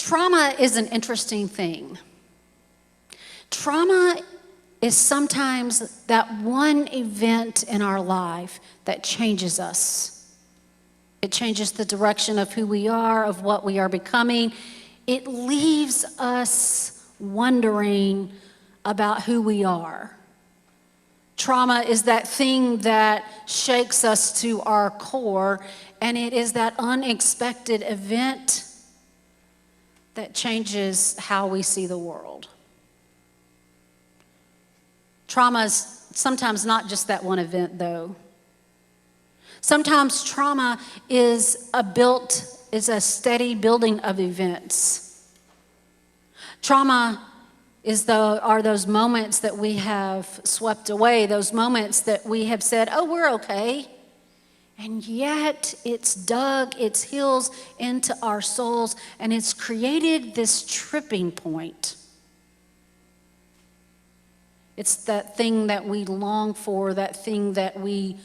Trauma is an interesting thing. Trauma is sometimes that one event in our life that changes us. It changes the direction of who we are, of what we are becoming. It leaves us wondering about who we are. Trauma is that thing that shakes us to our core, and it is that unexpected event that changes how we see the world. Trauma is sometimes not just that one event, though. Sometimes trauma is a steady building of events. Trauma are those moments that we have swept away, those moments that we have said, oh, we're okay. And yet it's dug its heels into our souls, and it's created this tripping point. It's that thing that we long for, that thing that we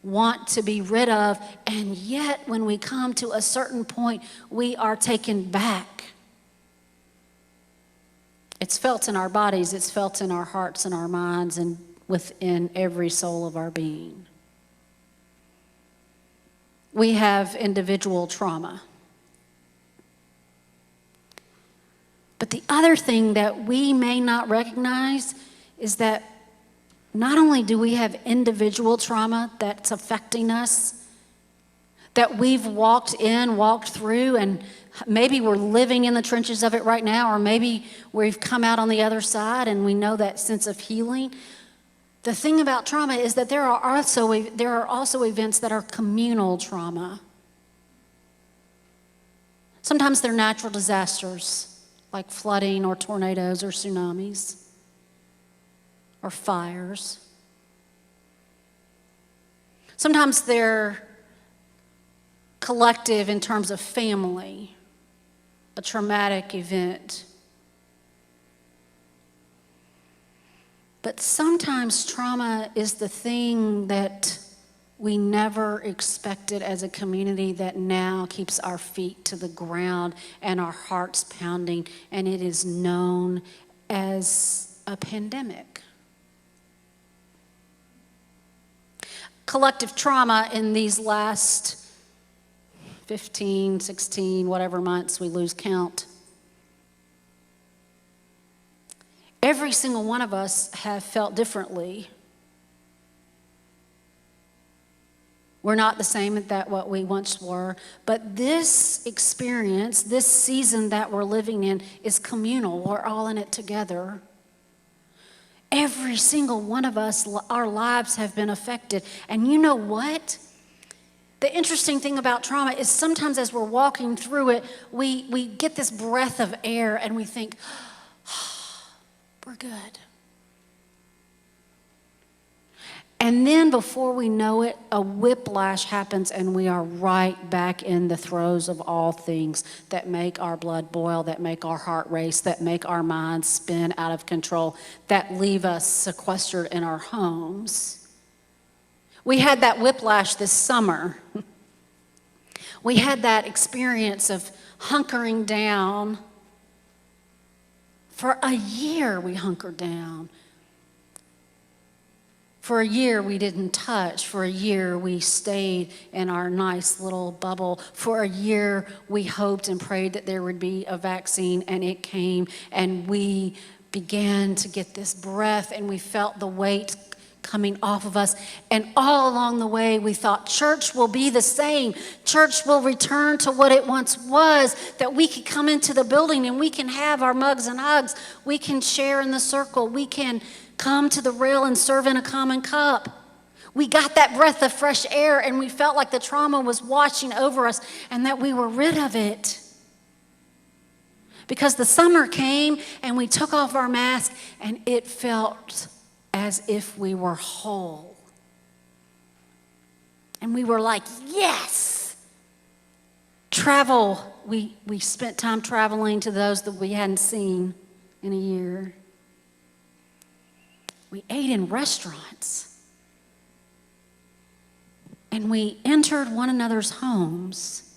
want to be rid of, and yet when we come to a certain point, we are taken back. It's felt in our bodies, it's felt in our hearts and our minds, and within every soul of our being. We have individual trauma. But the other thing that we may not recognize is that not only do we have individual trauma that's affecting us, that we've walked through, and maybe we're living in the trenches of it right now, or maybe we've come out on the other side and we know that sense of healing. The thing about trauma is that there are also events that are communal trauma. Sometimes they're natural disasters, like flooding or tornadoes or tsunamis or fires. Sometimes they're collective in terms of family, a traumatic event. But sometimes trauma is the thing that we never expected as a community that now keeps our feet to the ground and our hearts pounding, and it is known as a pandemic. Collective trauma in these last 15, 16, whatever months, we lose count. Every single one of us have felt differently. We're not the same at what we once were, but this experience, this season that we're living in is communal. We're all in it together. Every single one of us, our lives have been affected. And you know what? The interesting thing about trauma is sometimes as we're walking through it, we get this breath of air and we think, we're good. And then before we know it, a whiplash happens and we are right back in the throes of all things that make our blood boil, that make our heart race, that make our minds spin out of control, that leave us sequestered in our homes. We had that whiplash this summer. We had that experience of hunkering down. For a year, we hunkered down. For a year, we didn't touch. For a year, we stayed in our nice little bubble. For a year, we hoped and prayed that there would be a vaccine, and it came, and we began to get this breath, and we felt the weight coming off of us. And all along the way, we thought church will be the same. Church will return to what it once was, that we could come into the building and we can have our mugs and hugs. We can share in the circle. We can come to the rail and serve in a common cup. We got that breath of fresh air, and we felt like the trauma was washing over us and that we were rid of it. Because the summer came and we took off our mask and it felt as if we were whole. And we were like, yes! Travel. We spent time traveling to those that we hadn't seen in a year. We ate in restaurants. And we entered one another's homes.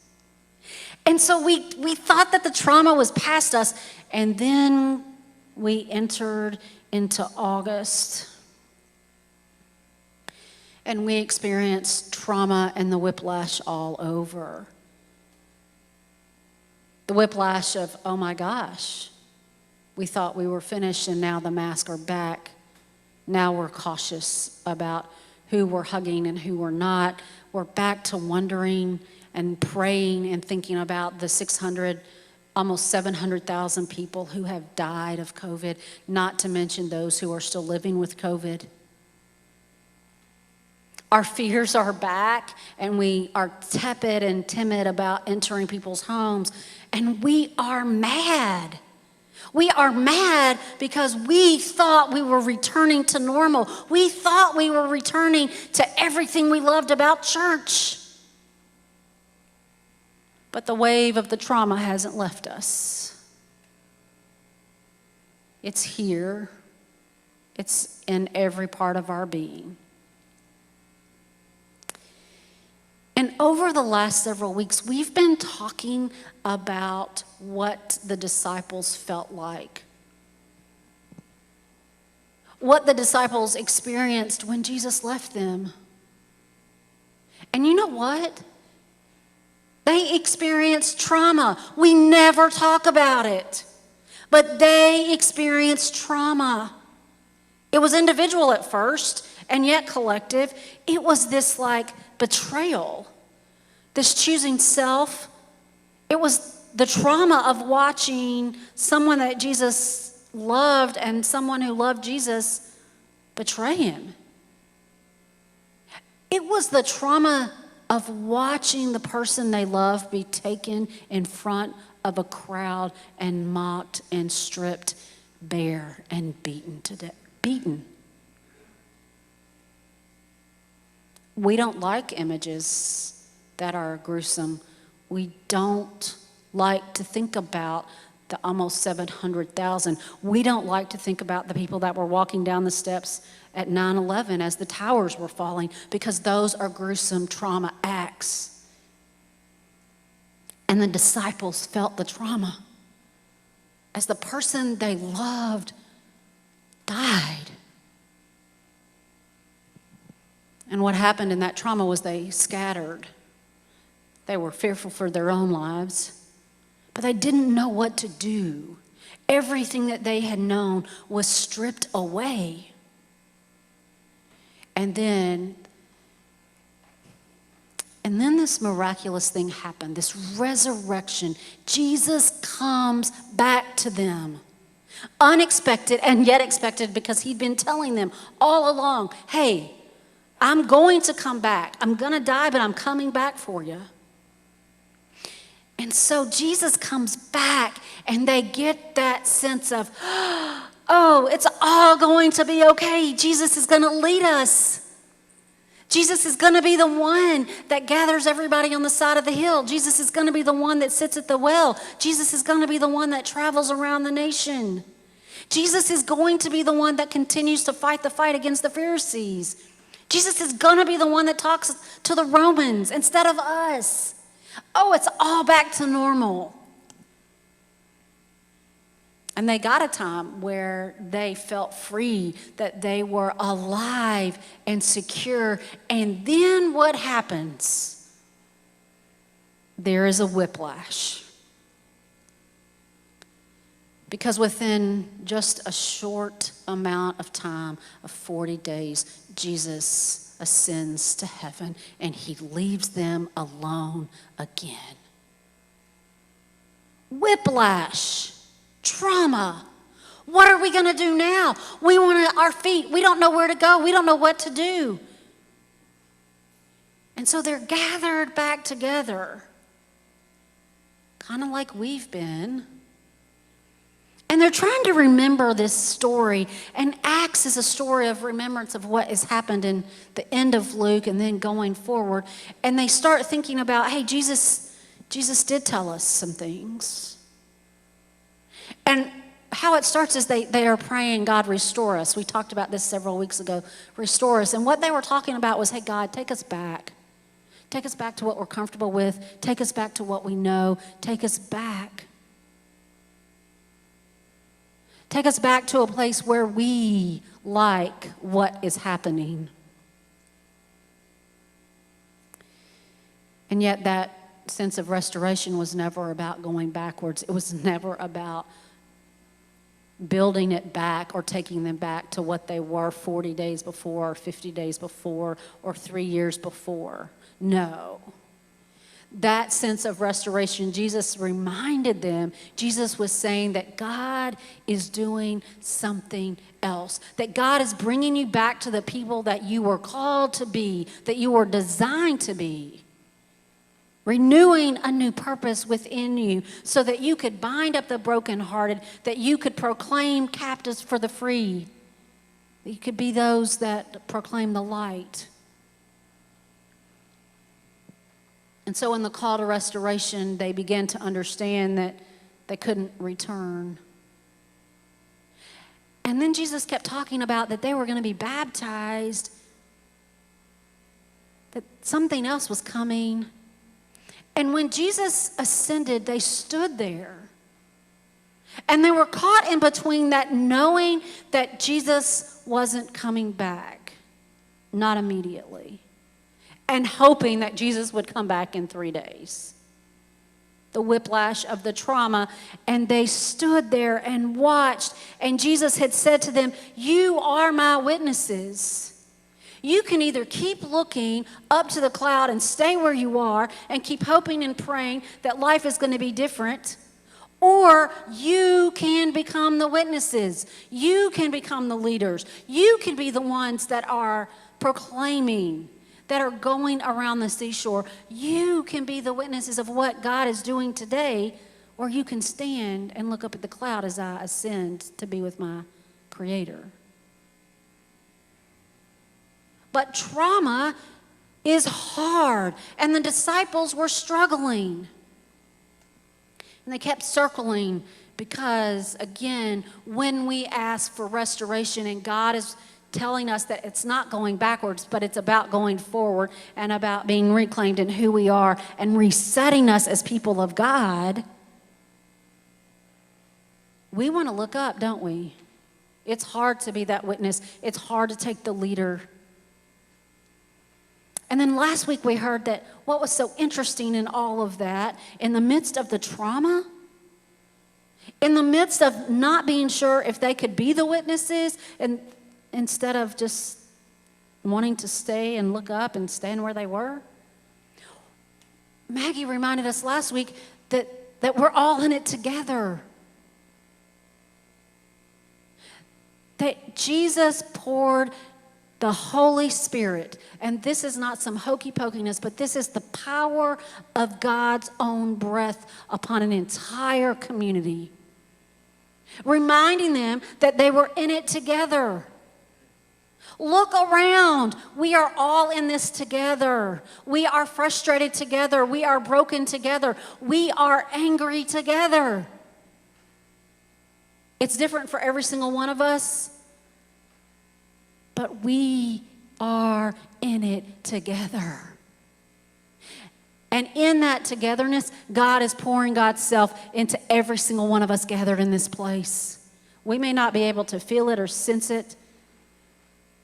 And so we thought that the trauma was past us, and then we entered into August, and we experienced trauma and the whiplash all over. The whiplash of, oh my gosh, we thought we were finished and now the masks are back. Now we're cautious about who we're hugging and who we're not. We're back to wondering and praying and thinking about the 600, almost 700,000 people who have died of COVID, not to mention those who are still living with COVID. Our fears are back, and we are tepid and timid about entering people's homes, and we are mad. We are mad because we thought we were returning to normal. We thought we were returning to everything we loved about church. But the wave of the trauma hasn't left us. It's here. It's in every part of our being. And over the last several weeks, we've been talking about what the disciples felt like. What the disciples experienced when Jesus left them. And you know what? They experienced trauma. We never talk about it. But they experienced trauma. It was individual at first, and yet collective. It was this like betrayal, this choosing self. It was the trauma of watching someone that Jesus loved and someone who loved Jesus betray him. It was the trauma of watching the person they love be taken in front of a crowd and mocked and stripped bare and beaten to death. Beaten. We don't like images that are gruesome. We don't like to think about the almost 700,000. We don't like to think about the people that were walking down the steps at 9/11 as the towers were falling, because those are gruesome trauma acts. And the disciples felt the trauma as the person they loved died. And what happened in that trauma was they scattered. They were fearful for their own lives, but they didn't know what to do. Everything that they had known was stripped away. And then this miraculous thing happened, this resurrection. Jesus comes back to them. Unexpected and yet expected, because he'd been telling them all along, hey, I'm going to come back. I'm going to die, but I'm coming back for you. And so Jesus comes back, and they get that sense of, oh, it's all going to be okay. Jesus is going to lead us. Jesus is going to be the one that gathers everybody on the side of the hill. Jesus is going to be the one that sits at the well. Jesus is going to be the one that travels around the nation. Jesus is going to be the one that continues to fight the fight against the Pharisees. Jesus is going to be the one that talks to the Romans instead of us. Oh, it's all back to normal. And they got a time where they felt free, that they were alive and secure. And then what happens? There is a whiplash. Because within just a short amount of time, of 40 days, Jesus ascends to heaven, and he leaves them alone again. Whiplash. Trauma. What are we going to do now? We want our feet. We don't know where to go. We don't know what to do. And so they're gathered back together, kind of like we've been. And they're trying to remember this story. And Acts is a story of remembrance of what has happened in the end of Luke and then going forward. And they start thinking about, hey, Jesus did tell us some things. And how it starts is they are praying, God, restore us. We talked about this several weeks ago. Restore us. And what they were talking about was, hey, God, take us back. Take us back to what we're comfortable with. Take us back to what we know. Take us back. Take us back to a place where we like what is happening. And yet that sense of restoration was never about going backwards. It was never about building it back or taking them back to what they were 40 days before or 50 days before or 3 years before. No. That sense of restoration, Jesus reminded them, Jesus was saying that God is doing something else, that God is bringing you back to the people that you were called to be, that you were designed to be. Renewing a new purpose within you so that you could bind up the brokenhearted, that you could proclaim captives for the free, that you could be those that proclaim the light. And so in the call to restoration, they began to understand that they couldn't return. And then Jesus kept talking about that they were going to be baptized, that something else was coming. And when Jesus ascended, they stood there. And they were caught in between that knowing that Jesus wasn't coming back, not immediately, and hoping that Jesus would come back in 3 days. The whiplash of the trauma. And they stood there and watched. And Jesus had said to them, "You are my witnesses." You can either keep looking up to the cloud and stay where you are and keep hoping and praying that life is going to be different, or you can become the witnesses. You can become the leaders. You can be the ones that are proclaiming, that are going around the seashore. You can be the witnesses of what God is doing today, or you can stand and look up at the cloud as I ascend to be with my Creator. But trauma is hard, and the disciples were struggling. And they kept circling because, again, when we ask for restoration and God is telling us that it's not going backwards, but it's about going forward and about being reclaimed in who we are and resetting us as people of God, we want to look up, don't we? It's hard to be that witness. It's hard to take the leader. And then last week we heard that what was so interesting in all of that, in the midst of the trauma, in the midst of not being sure if they could be the witnesses, and instead of just wanting to stay and look up and stand where they were, Maggie reminded us last week that we're all in it together. That Jesus poured the Holy Spirit, and this is not some hokey pokiness, but this is the power of God's own breath upon an entire community, reminding them that they were in it together. Look around. We are all in this together. We are frustrated together. We are broken together. We are angry together. It's different for every single one of us. But we are in it together. And in that togetherness, God is pouring God's self into every single one of us gathered in this place. We may not be able to feel it or sense it,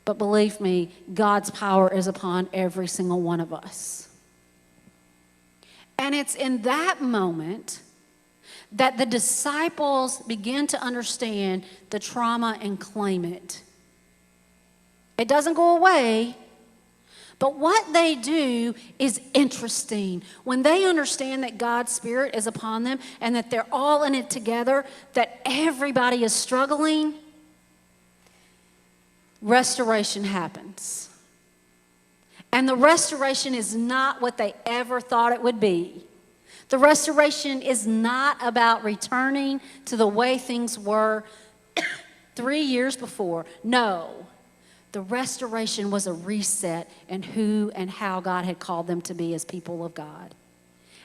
but believe me, God's power is upon every single one of us. And it's in that moment that the disciples begin to understand the trauma and claim it. It doesn't go away, but what they do is interesting. When they understand that God's Spirit is upon them and that they're all in it together, that everybody is struggling, restoration happens. And the restoration is not what they ever thought it would be. The restoration is not about returning to the way things were 3 years before. No. The restoration was a reset in who and how God had called them to be as people of God.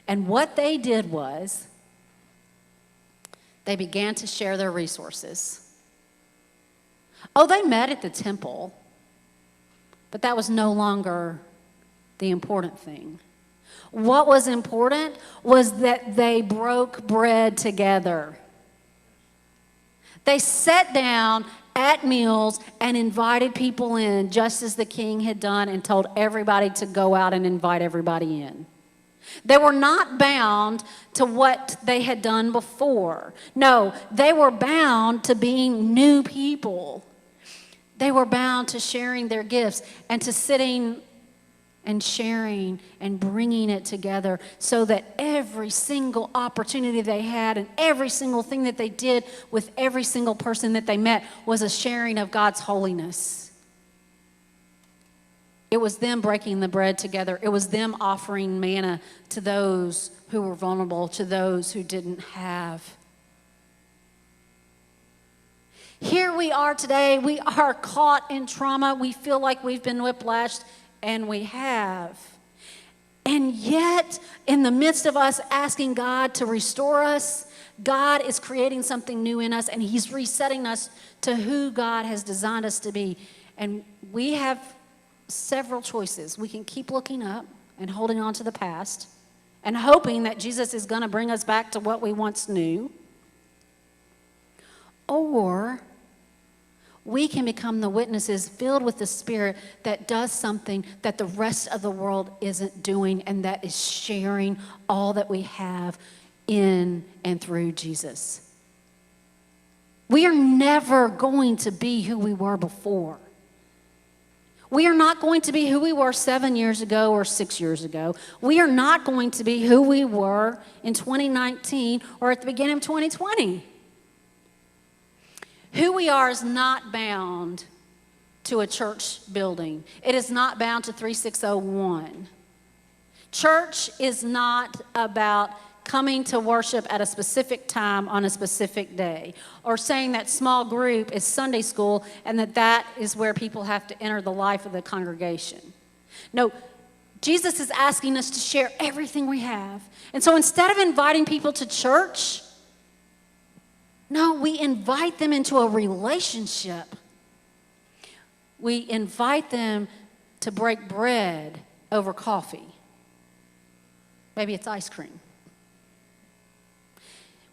And what they did was they began to share their resources. Oh, they met at the temple, but that was no longer the important thing. What was important was that they broke bread together. They sat down at meals and invited people in, just as the king had done, and told everybody to go out and invite everybody in. They were not bound to what they had done before. No, they were bound to being new people. They were bound to sharing their gifts and to sitting and sharing and bringing it together, so that every single opportunity they had and every single thing that they did with every single person that they met was a sharing of God's holiness. It was them breaking the bread together. It was them offering manna to those who were vulnerable, to those who didn't have. Here we are today. We are caught in trauma. We feel like we've been whiplashed, and we have. And yet, in the midst of us asking God to restore us, God is creating something new in us, and He's resetting us to who God has designed us to be. And we have several choices. We can keep looking up and holding on to the past and hoping that Jesus is going to bring us back to what we once knew. Or we can become the witnesses filled with the Spirit that does something that the rest of the world isn't doing, and that is sharing all that we have in and through Jesus. We are never going to be who we were before. We are not going to be who we were 7 years ago or 6 years ago. We are not going to be who we were in 2019 or at the beginning of 2020. Who we are is not bound to a church building. It is not bound to 3601. Church is not about coming to worship at a specific time on a specific day, or saying that small group is Sunday school and that is where people have to enter the life of the congregation. No, Jesus is asking us to share everything we have. And so instead of inviting people to church, no, we invite them into a relationship. We invite them to break bread over coffee. Maybe it's ice cream.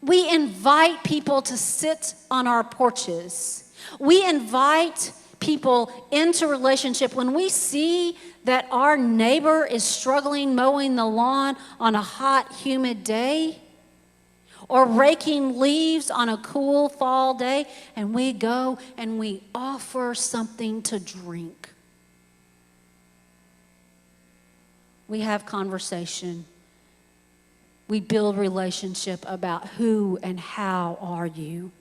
We invite people to sit on our porches. We invite people into relationship when we see that our neighbor is struggling mowing the lawn on a hot, humid day, or raking leaves on a cool fall day, and we go and we offer something to drink. We have conversation. We build relationship about who and how are you.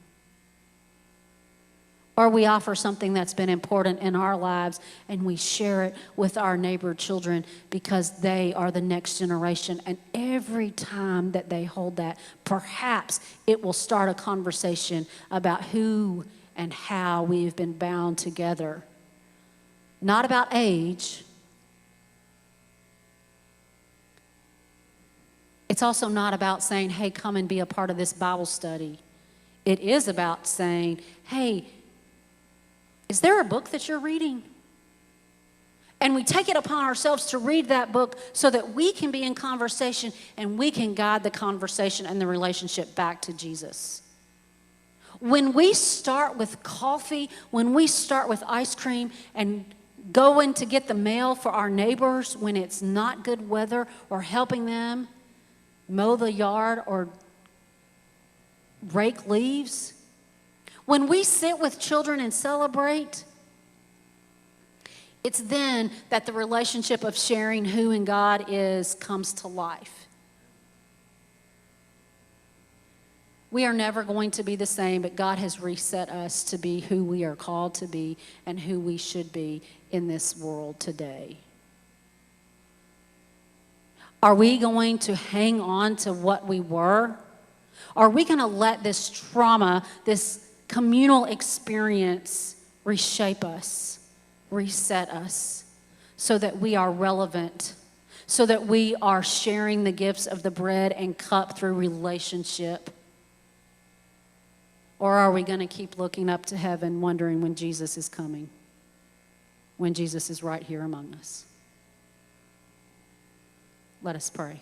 Or we offer something that's been important in our lives and we share it with our neighbor children because they are the next generation. And every time that they hold that, perhaps it will start a conversation about who and how we've been bound together. Not about age. It's also not about saying, hey, come and be a part of this Bible study. It is about saying, hey, is there a book that you're reading? And we take it upon ourselves to read that book so that we can be in conversation and we can guide the conversation and the relationship back to Jesus. When we start with coffee, when we start with ice cream and going to get the mail for our neighbors when it's not good weather, or helping them mow the yard or rake leaves, when we sit with children and celebrate, it's then that the relationship of sharing who and God is comes to life. We are never going to be the same, but God has reset us to be who we are called to be and who we should be in this world today. Are we going to hang on to what we were? Are we going to let this trauma, this communal experience reshape us, reset us, so that we are relevant, so that we are sharing the gifts of the bread and cup through relationship? Or are we going to keep looking up to heaven wondering when Jesus is coming, when Jesus is right here among us? Let us pray.